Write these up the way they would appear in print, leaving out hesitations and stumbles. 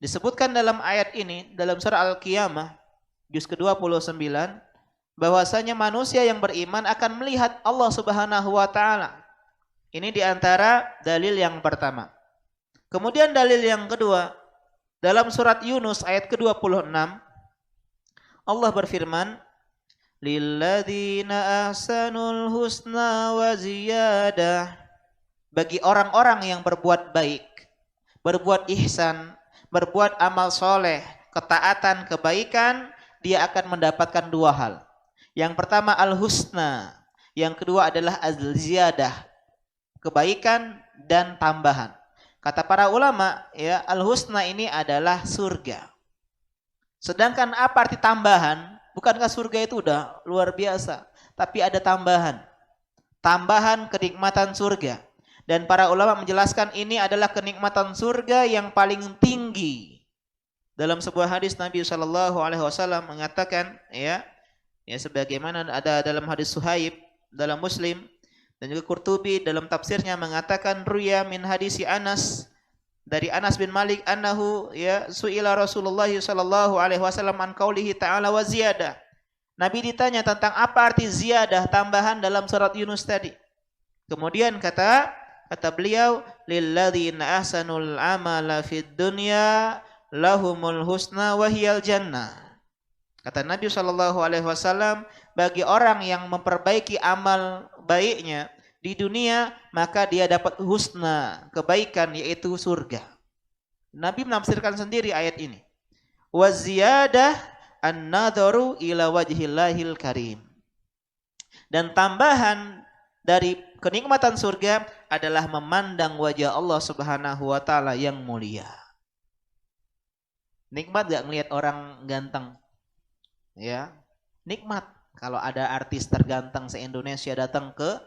Disebutkan dalam ayat ini dalam surah Al-Qiyamah juz ke-29 bahwasanya manusia yang beriman akan melihat Allah Subhanahu wa taala. Ini diantara dalil yang pertama. Kemudian dalil yang kedua, dalam surat Yunus ayat ke-26 Allah berfirman, lilladzina ahsanul husna wa ziyadah. Bagi orang-orang yang berbuat baik, berbuat ihsan, berbuat amal soleh, ketaatan, kebaikan, dia akan mendapatkan dua hal. Yang pertama al-husna, yang kedua adalah az-ziyadah, kebaikan dan tambahan. Kata para ulama, ya, al-husna ini adalah surga. Sedangkan apa arti tambahan? Bukankah surga itu udah luar biasa, tapi ada tambahan. Tambahan kenikmatan surga. Dan para ulama menjelaskan ini adalah kenikmatan surga yang paling tinggi. Dalam sebuah hadis Nabi SAW mengatakan, ya sebagaimana ada dalam hadis Suhaib dalam Muslim dan juga Qurtubi dalam tafsirnya mengatakan ruya min hadisi Anas, dari Anas bin Malik annahu su'ila Rasulullah SAW an qaulihi ta'ala wa ziyadah. Nabi ditanya tentang apa arti ziyadah, tambahan dalam surat Yunus tadi. Kemudian kata beliau, lilladzina ahsanul amala fid dunya lahumul husna wa hiyal jannah. Kata Nabi SAW, bagi orang yang memperbaiki amal baiknya di dunia, maka dia dapat husna, kebaikan, yaitu surga. Nabi menafsirkan sendiri ayat ini. Wa ziyadah an-nadharu ila wajhillahil karim. Dan tambahan dari kenikmatan surga adalah memandang wajah Allah Subhanahu wa taala yang mulia. Nikmat gak ngelihat orang ganteng? Ya, nikmat kalau ada artis terganteng se-Indonesia datang ke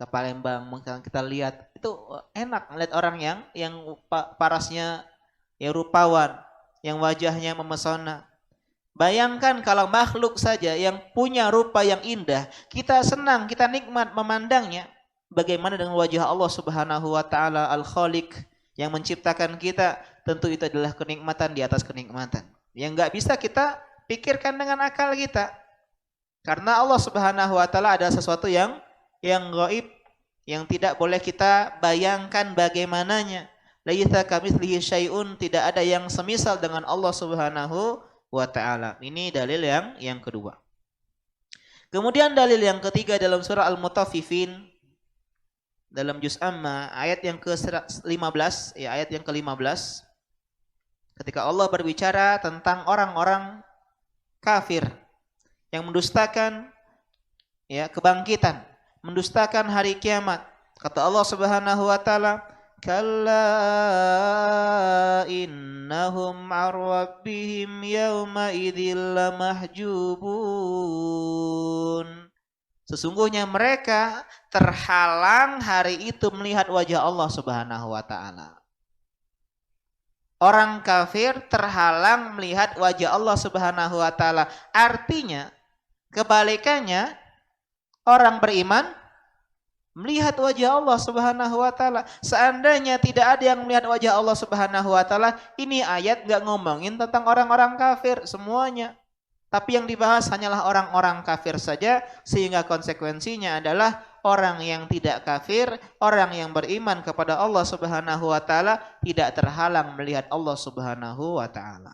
Palembang, mungkin kita lihat itu enak melihat orang yang parasnya ya rupawan, yang wajahnya memesona. Bayangkan kalau makhluk saja yang punya rupa yang indah, kita senang, kita nikmat memandangnya. Bagaimana dengan wajah Allah Subhanahu wa taala Al-Khaliq yang menciptakan kita? Tentu itu adalah kenikmatan di atas kenikmatan yang enggak bisa kita pikirkan dengan akal kita. Karena Allah Subhanahu wa taala ada sesuatu yang gaib, yang tidak boleh kita bayangkan bagaimananya. Laisa kamitslihi syai'un, tidak ada yang semisal dengan Allah Subhanahu wa taala. Ini dalil yang kedua. Kemudian dalil yang ketiga dalam surah Al-Mutaffifin dalam juz Amma ayat yang ke-15, ayat yang ke-15, ketika Allah berbicara tentang orang-orang kafir yang mendustakan kebangkitan, mendustakan hari kiamat. Kata Allah Subhanahu wa taala, kalla innahum 'an rabbihim yawma idzil lamahjubun. Sesungguhnya mereka terhalang hari itu melihat wajah Allah Subhanahu wa taala. Orang kafir terhalang melihat wajah Allah Subhanahu wa taala. Artinya kebalikannya, orang beriman melihat wajah Allah Subhanahu wa taala. Seandainya tidak ada yang melihat wajah Allah Subhanahu wa taala, ini ayat enggak ngomongin tentang orang-orang kafir semuanya. Tapi yang dibahas hanyalah orang-orang kafir saja, sehingga konsekuensinya adalah orang yang tidak kafir, orang yang beriman kepada Allah Subhanahu wa taala tidak terhalang melihat Allah Subhanahu wa taala.